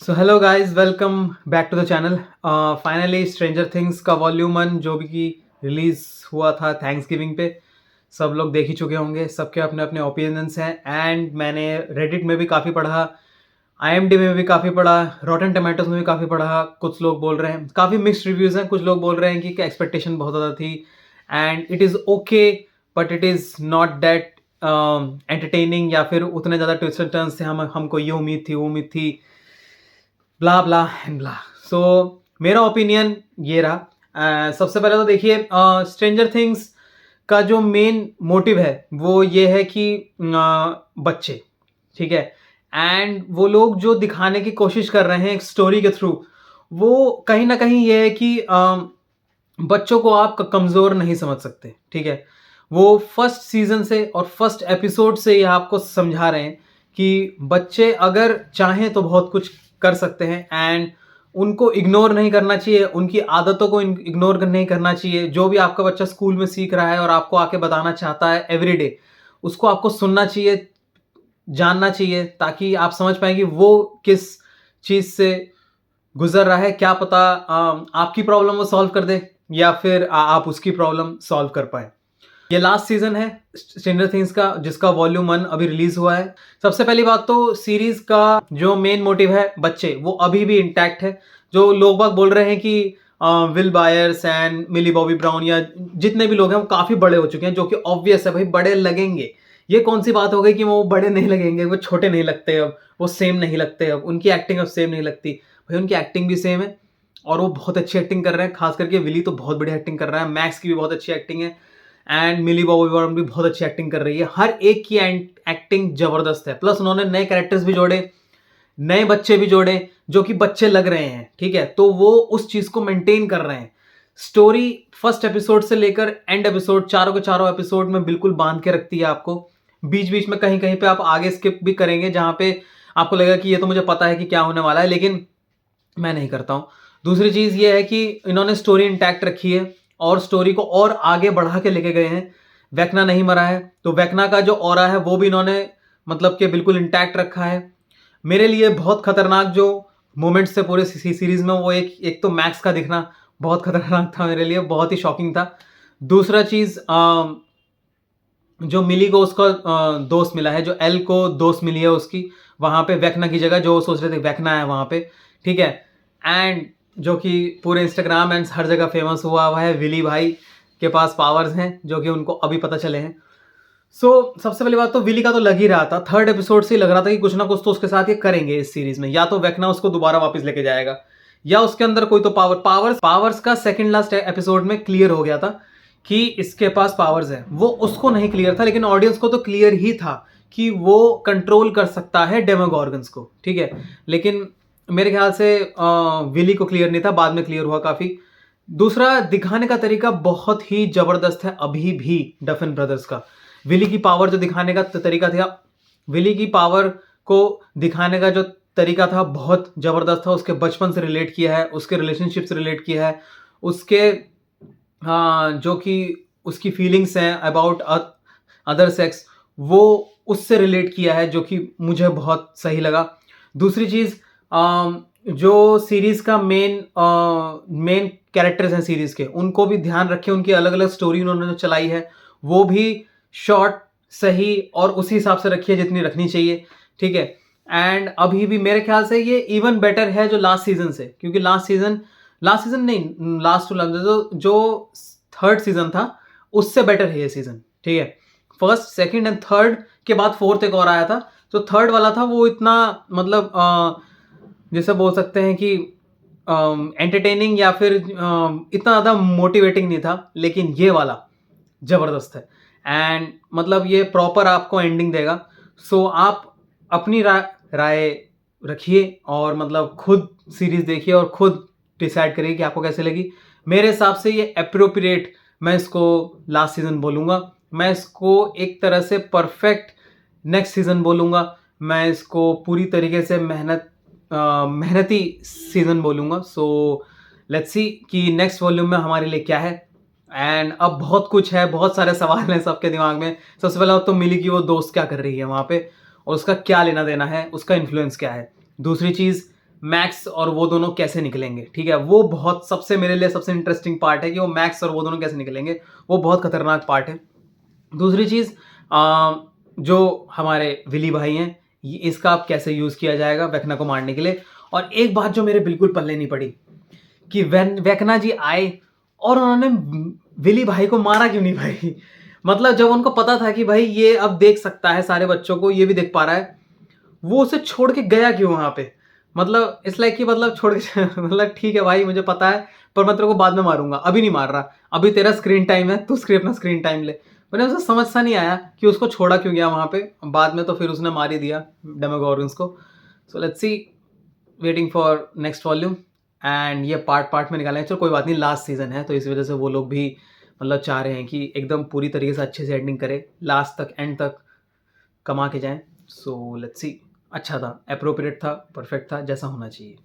So hello guys, welcome back to the channel. Finally Stranger Things का volume 1 जो भी कि रिलीज हुआ था थैंक्स गिविंग पे, सब लोग देख ही चुके होंगे। सबके अपने अपने ओपिनियंस हैं एंड मैंने रेडिट में भी काफ़ी पढ़ा, IMDb में भी काफ़ी पढ़ा, रॉटन टमाटोज में भी काफ़ी पढ़ा। कुछ लोग बोल रहे हैं काफ़ी मिक्स्ड रिव्यूज़ हैं, कुछ लोग बोल रहे हैं कि एक्सपेक्टेशन बहुत ज़्यादा थी and it is okay but it is not that entertaining, या फिर उतने ज़्यादा ट्विस्ट एंड टर्न्स थे। हमको ये उम्मीद थी वो उम्मीद थी, ब्ला ब्ला एंड ब्ला। सो मेरा ओपिनियन ये रहा। सबसे पहले तो देखिए, स्ट्रेंजर थिंग्स का जो मेन मोटिव है वो ये है कि बच्चे, ठीक है, एंड वो लोग जो दिखाने की कोशिश कर रहे हैं एक स्टोरी के थ्रू, वो कहीं ना कहीं ये है कि बच्चों को आप कमज़ोर नहीं समझ सकते, ठीक है। वो फर्स्ट सीजन से और फर्स्ट एपिसोड से ये आपको समझा रहे हैं कि बच्चे अगर चाहें तो बहुत कुछ कर सकते हैं एंड उनको इग्नोर नहीं करना चाहिए, उनकी आदतों को इग्नोर नहीं करना चाहिए। जो भी आपका बच्चा स्कूल में सीख रहा है और आपको आके बताना चाहता है एवरीडे, उसको आपको सुनना चाहिए, जानना चाहिए, ताकि आप समझ पाएँ कि वो किस चीज़ से गुजर रहा है। क्या पता आपकी प्रॉब्लम वो सॉल्व कर दे या फिर आप उसकी प्रॉब्लम सॉल्व कर पाए। ये लास्ट सीजन है स्ट्रेंजर थिंग्स का, जिसका वॉल्यूम 1 अभी रिलीज हुआ है। सबसे पहली बात तो सीरीज का जो मेन मोटिव है बच्चे, वो अभी भी इंटैक्ट है। जो लोग बाग बोल रहे हैं कि Will Byers and Millie Bobby Brown या जितने भी लोग हैं वो काफी बड़े हो चुके हैं, जो कि ऑब्वियस है भाई, बड़े लगेंगे। ये कौन सी बात हो गई कि वो बड़े नहीं लगेंगे, वो छोटे नहीं लगते, अब वो सेम नहीं लगते, अब उनकी एक्टिंग अब सेम नहीं लगती। भाई उनकी एक्टिंग भी सेम है और वो बहुत अच्छी एक्टिंग कर रहे हैं। खास करके विली तो बहुत बढ़िया एक्टिंग कर रहा है, मैक्स की भी बहुत अच्छी एक्टिंग है एंड मिली बॉबी ब्राउन भी बहुत अच्छी एक्टिंग कर रही है। हर एक की एक्टिंग जबरदस्त है। प्लस उन्होंने नए कैरेक्टर्स भी जोड़े, नए बच्चे भी जोड़े जो कि बच्चे लग रहे हैं, ठीक है। तो वो उस चीज को मेंटेन कर रहे हैं। स्टोरी फर्स्ट एपिसोड से लेकर एंड एपिसोड, चारों के चारों एपिसोड में बिल्कुल बांध के रखती है आपको। बीच बीच में कहीं कहीं पे आप आगे स्किप भी करेंगे जहां पे आपको लगेगा कि ये तो मुझे पता है कि क्या होने वाला है, लेकिन मैं नहीं करता हूं। दूसरी चीज ये है कि इन्होंने स्टोरी इंटैक्ट रखी है और स्टोरी को और आगे बढ़ा के लेके गए हैं। वेकना नहीं मरा है, तो वेकना का जो ऑरा है वो भी इन्होंने मतलब कि बिल्कुल इंटैक्ट रखा है। मेरे लिए बहुत खतरनाक जो मोमेंट्स थे पूरे सीरीज में, वो एक तो मैक्स का दिखना बहुत खतरनाक था मेरे लिए, बहुत ही शॉकिंग था। दूसरा चीज जो मिली को उसका दोस्त मिला है, जो एल को दोस्त मिली है उसकी, वहां पे वेकना की जगह जो सोच रहे थे वेकना है वहां पे, ठीक है। एंड जो कि पूरे इंस्टाग्राम एंड हर जगह फेमस हुआ है, विली भाई के पास पावर्स हैं जो कि उनको अभी पता चले हैं। सबसे पहली बात तो विली का तो लग ही रहा था, थर्ड एपिसोड से ही लग रहा था कि कुछ ना कुछ तो उसके साथ ये करेंगे इस सीरीज में। या तो वेकना उसको दोबारा वापस लेके जाएगा या उसके अंदर कोई तो पावर्स का सेकंड लास्ट एपिसोड में क्लियर हो गया था कि इसके पास पावर्स है। वो उसको नहीं क्लियर था, लेकिन ऑडियंस को तो क्लियर ही था कि वो कंट्रोल कर सकता है डेमोगॉर्गन्स को, ठीक है। लेकिन मेरे ख्याल से विली को क्लियर नहीं था, बाद में क्लियर हुआ काफी। दूसरा, दिखाने का तरीका बहुत ही जबरदस्त है अभी भी डफन ब्रदर्स का। विली की पावर जो दिखाने का तरीका था, विली की पावर को दिखाने का जो तरीका था बहुत जबरदस्त था। उसके बचपन से रिलेट किया है, उसके रिलेशनशिप से रिलेट किया है, उसके जो कि उसकी फीलिंग्स हैं अबाउट अदर सेक्स, वो उससे रिलेट किया है, जो कि मुझे बहुत सही लगा। दूसरी चीज, जो सीरीज का मेन कैरेक्टर्स हैं सीरीज के, उनको भी ध्यान रखे, उनकी अलग अलग स्टोरी उन्होंने जो चलाई है वो भी शॉर्ट, सही और उसी हिसाब से रखी है जितनी रखनी चाहिए, ठीक है। एंड अभी भी मेरे ख्याल से ये इवन बेटर है जो लास्ट सीजन से, क्योंकि लास्ट सीजन नहीं, लास्ट टू लास्ट जो थर्ड सीजन था उससे बेटर है ये सीजन, ठीक है। फर्स्ट, सेकंड एंड थर्ड के बाद फोर्थ एक और आया था। जो थर्ड वाला था वो इतना मतलब जैसे बोल सकते हैं कि एंटरटेनिंग या फिर इतना ज़्यादा मोटिवेटिंग नहीं था, लेकिन ये वाला ज़बरदस्त है एंड मतलब ये प्रॉपर आपको एंडिंग देगा। आप अपनी राय रखिए और मतलब खुद सीरीज देखिए और खुद डिसाइड करिए कि आपको कैसे लगी। मेरे हिसाब से ये अप्रोप्रिएट, मैं इसको लास्ट सीजन बोलूँगा, मैं इसको एक तरह से परफेक्ट नेक्स्ट सीजन बोलूँगा, मैं इसको पूरी तरीके से मेहनती सीजन बोलूँगा। लेट्स सी कि नेक्स्ट वॉल्यूम में हमारे लिए क्या है। एंड अब बहुत कुछ है, बहुत सारे सवाल हैं सबके दिमाग में। सबसे पहला तो मिली कि वो दोस्त क्या कर रही है वहाँ पे और उसका क्या लेना देना है, उसका इन्फ्लुएंस क्या है। दूसरी चीज़, मैक्स और वो दोनों कैसे निकलेंगे, ठीक है। वो बहुत सबसे मेरे लिए सबसे इंटरेस्टिंग पार्ट है कि वो मैक्स और वो दोनों कैसे निकलेंगे, वो बहुत खतरनाक पार्ट है। दूसरी चीज़, जो हमारे विली भाई हैं, इसका अब कैसे यूज़ किया जाएगा वेकना को मारने के लिए। और एक बात जो मेरे बिल्कुल पल्ले नहीं पड़ी कि वेकना जी आए और उन्होंने विली भाई को मारा क्यों नहीं भाई। मतलब जब उनको पता था कि भाई ये अब देख सकता है सारे बच्चों को, ये भी देख पा रहा है, वो उसे छोड़ के गया क्यों वहां पे। मतलब इस लाइक कि मतलब छोड़ के मतलब ठीक है भाई मुझे पता है, पर मैं तेरे को बाद में मारूंगा, अभी नहीं मार रहा, अभी तेरा स्क्रीन टाइम है, तू अपना स्क्रीन टाइम ले। मैंने उसे समझ सा नहीं आया कि उसको छोड़ा क्यों गया वहां पे। बाद में तो फिर उसने मार ही दिया डेमोगोर्गन्स को। So let's see, waiting for next volume. And ये पार्ट पार्ट में निकालेंगे, चलो कोई बात नहीं, लास्ट सीजन है तो इस वजह से वो लोग भी मतलब चाह रहे हैं कि एकदम पूरी तरीके से अच्छे से एंडिंग करे, लास्ट तक एंड तक कमा के जाएं। सो लेट्स सी, अच्छा था, अप्रोप्रिएट था, परफेक्ट था, जैसा होना चाहिए।